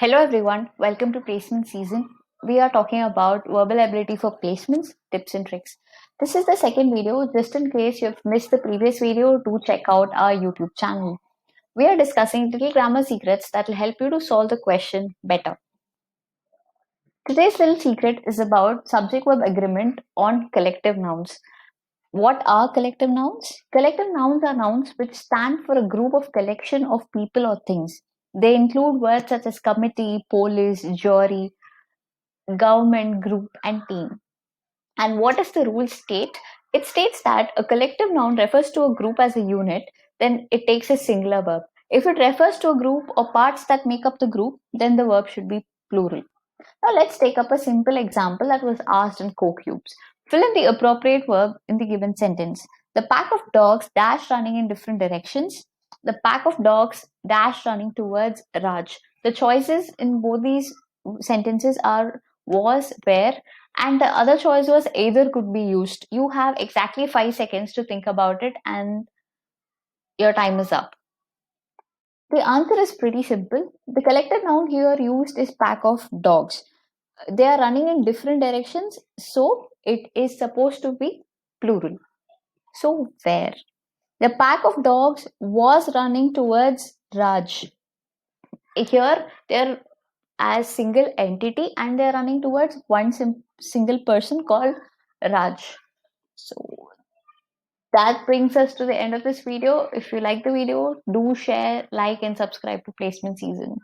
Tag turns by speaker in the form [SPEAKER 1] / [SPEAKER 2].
[SPEAKER 1] Hello everyone, welcome to placement season. We are talking about verbal ability for placements, tips and tricks. This is the second video. Just in case you've missed the previous video, do check out our YouTube channel. We are discussing little grammar secrets that will help you to solve the question better. Today's little secret is about subject verb agreement on collective nouns. What are collective nouns? Collective nouns are nouns which stand for a group of collection of people or things. They include words such as committee, police, jury, government, group, and team. And what does the rule state? It states that a collective noun refers to a group as a unit, then it takes a singular verb. If it refers to a group or parts that make up the group, then the verb should be plural. Now let's take up a simple example that was asked in CoCubes. Fill in the appropriate verb in the given sentence. The pack of dogs dash running in different directions. The pack of dogs dash running towards Raj. The choices in both these sentences are was, where, and the other choice was either could be used. You have exactly 5 seconds to think about it and your time is up. The answer is pretty simple. The collective noun here used is pack of dogs. They are running in different directions, so it is supposed to be plural. So where? The pack of dogs was running towards Raj. Here they're as single entity and they're running towards one single person called Raj. So that brings us to the end of this video. If you like the video, do share, like, and subscribe to Placement Season.